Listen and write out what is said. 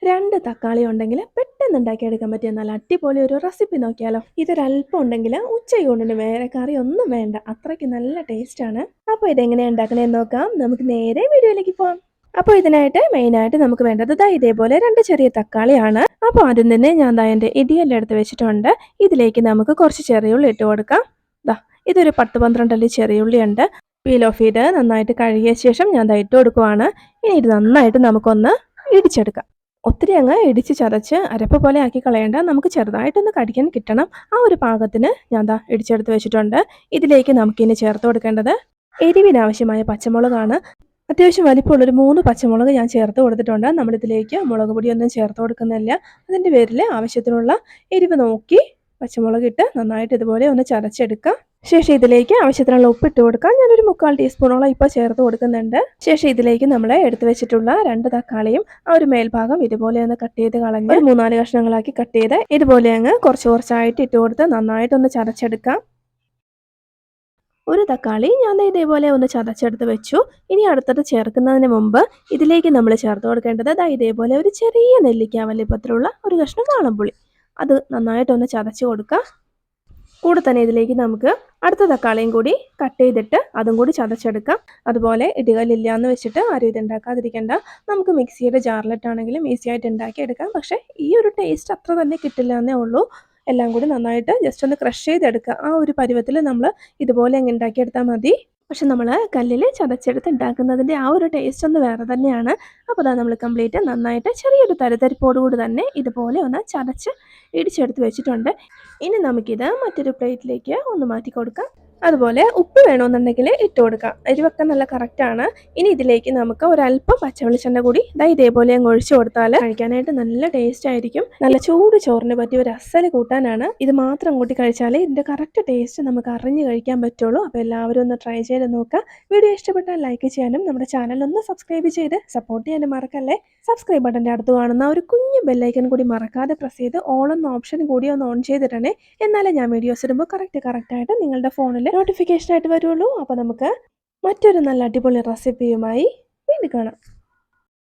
2 തക്കാളി ഉണ്ടെങ്കിൽ പെട്ടെന്ന് ഉണ്ടാക്കിയെടുക്കാൻ പറ്റിയ നല്ല അടിപൊളി ഒരു റെസിപ്പി നോക്കിയാലോ. ഇതൊരല്പം ഉണ്ടെങ്കിൽ ഉച്ചയൂണിന് വേറെ കറി ഒന്നും വേണ്ട, അത്രയ്ക്ക് നല്ല ടേസ്റ്റാണ്. അപ്പോൾ ഇതെങ്ങനെയാണ് ഉണ്ടാക്കണേന്ന് നോക്കാം. നമുക്ക് നേരെ വീഡിയോയിലേക്ക് പോകാം. അപ്പോൾ ഇതിനായിട്ട് മെയിനായിട്ട് നമുക്ക് വേണ്ടത് ഇതേപോലെ 2 ചെറിയ തക്കാളിയാണ്. അപ്പോൾ ആദ്യം തന്നെ ഞാൻ എൻ്റെ ഇടിയെല്ലാം എടുത്ത് വെച്ചിട്ടുണ്ട്. ഇതിലേക്ക് നമുക്ക് കുറച്ച് ചെറിയുള്ളി ഇട്ട് കൊടുക്കാം. ഇതൊരു 10-12 അല്ലി ചെറിയുള്ളിയുണ്ട്. പീൽ ഓഫ് ചെയ്ത് നന്നായിട്ട് കഴുകിയ ശേഷം ഞാൻ ഇട്ട് കൊടുക്കുവാണ്. ഇനി ഇത് നന്നായിട്ട് നമുക്കൊന്ന് ഇടിച്ചെടുക്കാം. ഒത്തിരി അങ്ങ് ഇടിച്ച് ചതച്ച് അരപ്പ് പോലെ ആക്കി കളയേണ്ട, നമുക്ക് ചെറുതായിട്ടൊന്ന് കടിക്കാൻ കിട്ടണം. ആ ഒരു പാകത്തിന് ഞാൻ ഇടിച്ചെടുത്ത് വെച്ചിട്ടുണ്ട്. ഇതിലേക്ക് നമുക്കിനി ചേർത്ത് കൊടുക്കേണ്ടത് എരിവിനാവശ്യമായ പച്ചമുളകാണ്. അത്യാവശ്യം വലിപ്പമുള്ളൊരു 3 പച്ചമുളക് ഞാൻ ചേർത്ത് കൊടുത്തിട്ടുണ്ട്. നമ്മളിതിലേക്ക് മുളക് പൊടിയൊന്നും ചേർത്ത് കൊടുക്കുന്നില്ല. അതിൻ്റെ പേരിൽ ആവശ്യത്തിനുള്ള എരിവ് നോക്കി പച്ചമുളക് ഇട്ട് നന്നായിട്ട് ഇതുപോലെ ഒന്ന് ചതച്ചെടുക്കാം. ശേഷം ഇതിലേക്ക് ആവശ്യത്തിനുള്ള ഉപ്പിട്ട് കൊടുക്കാം. ഞാനൊരു 3/4 ടീസ്പൂണോളം ഇപ്പോൾ ചേർത്ത് കൊടുക്കുന്നുണ്ട്. ശേഷം ഇതിലേക്ക് നമ്മൾ എടുത്തു വെച്ചിട്ടുള്ള 2 തക്കാളിയും ആ ഒരു മേൽഭാഗം ഇതുപോലെ ഒന്ന് കട്ട് ചെയ്ത് കളഞ്ഞ് 3-4 കഷ്ണങ്ങളാക്കി കട്ട് ചെയ്ത് ഇതുപോലെ അങ്ങ് കുറച്ചായിട്ട് ഇട്ട് കൊടുത്ത് നന്നായിട്ടൊന്ന് ചതച്ചെടുക്കാം. ഒരു തക്കാളി ഞാൻ ഇതേപോലെ ഒന്ന് ചതച്ചെടുത്ത് വെച്ചു. ഇനി അടുത്തത് ചേർക്കുന്നതിന് മുമ്പ് ഇതിലേക്ക് നമ്മൾ ചേർത്ത് കൊടുക്കേണ്ടത് ഇതേപോലെ ഒരു ചെറിയ നെല്ലിക്ക വലിപ്പത്തിലുള്ള ഒരു കഷ്ണം വാളംപുളി. അത് നന്നായിട്ടൊന്ന് ചതച്ച് കൊടുക്കുക. കൂടെ തന്നെ ഇതിലേക്ക് നമുക്ക് അടുത്ത തക്കാളിയും കൂടി കട്ട് ചെയ്തിട്ട് അതും കൂടി ചതച്ചെടുക്കാം. അതുപോലെ ഇടികല്ലില്ല എന്ന് വെച്ചിട്ട് ആരും ഇത് ഉണ്ടാക്കാതിരിക്കേണ്ട. നമുക്ക് മിക്സിയുടെ ജാറിലിട്ടാണെങ്കിലും ഈസി ആയിട്ട് ഉണ്ടാക്കിയെടുക്കാം. പക്ഷേ ഈ ഒരു ടേസ്റ്റ് അത്ര തന്നെ കിട്ടില്ല എന്നേ ഉള്ളൂ. എല്ലാം കൂടി നന്നായിട്ട് ജസ്റ്റ് ഒന്ന് ക്രഷ് ചെയ്തെടുക്കുക. ആ ഒരു പരുവത്തിൽ നമ്മൾ ഇതുപോലെ അങ്ങ് ഉണ്ടാക്കിയെടുത്താൽ മതി. പക്ഷെ നമ്മൾ കല്ലിൽ ചതച്ചെടുത്ത് ഉണ്ടാക്കുന്നതിൻ്റെ ആ ഒരു ടേസ്റ്റ് ഒന്ന് വേറെ തന്നെയാണ്. അപ്പോൾ നമ്മൾ കംപ്ലീറ്റ് നന്നായിട്ട് ചെറിയൊരു തരിതരിപ്പോടുകൂടി തന്നെ ഇതുപോലെ ഒന്ന് ചതച്ച് ഇടിച്ചെടുത്ത് വെച്ചിട്ടുണ്ട്. ഇനി നമുക്കിത് മറ്റൊരു പ്ലേറ്റിലേക്ക് ഒന്ന് മാറ്റി കൊടുക്കാം. അതുപോലെ ഉപ്പ് വേണമെന്നുണ്ടെങ്കിൽ ഇട്ട് കൊടുക്കാം. എരിവൊക്കെ നല്ല കറക്റ്റാണ്. ഇനി ഇതിലേക്ക് നമുക്ക് ഒരല്പം പച്ചവെളിച്ചെണ്ണ കൂടി ഇതേപോലെ അങ്ങ് ഒഴിച്ചു കൊടുത്താൽ കഴിക്കാനായിട്ട് നല്ല ടേസ്റ്റ് ആയിരിക്കും. നല്ല ചൂട് ചോറിന് പറ്റിയ ഒരു അസല് കൂട്ടാനാണ്. ഇത് മാത്രം കൂട്ടി കഴിച്ചാൽ ഇതിൻ്റെ കറക്റ്റ് ടേസ്റ്റ് നമുക്ക് അറിഞ്ഞ് കഴിക്കാൻ പറ്റുള്ളൂ. അപ്പോൾ എല്ലാവരും ഒന്ന് ട്രൈ ചെയ്ത് നോക്കുക. വീഡിയോ ഇഷ്ടപ്പെട്ടാൽ ലൈക്ക് ചെയ്യാനും നമ്മുടെ ചാനൽ ഒന്ന് സബ്സ്ക്രൈബ് ചെയ്ത് സപ്പോർട്ട് ചെയ്യാനും മറക്കല്ലേ. സബ്സ്ക്രൈബ് ബട്ടൻ്റെ അടുത്ത് കാണുന്ന ഒരു കുഞ്ഞു ബെല്ലൈക്കൻ കൂടി മറക്കാതെ പ്രസ് ചെയ്ത് ഓൾ എന്ന ഓപ്ഷൻ കൂടി ഒന്ന് ഓൺ ചെയ്തിടണേ. എന്നാലേ ഞാൻ വീഡിയോസ് ഇടുമ്പോൾ കറക്റ്റായിട്ട് നിങ്ങളുടെ ഫോണിൽ നോട്ടിഫിക്കേഷൻ ആയിട്ട് വരുള്ളൂ. അപ്പോൾ നമുക്ക് മറ്റൊരു നല്ല അടിപൊളി റെസിപ്പിയുമായി വീണ്ടും കാണാം.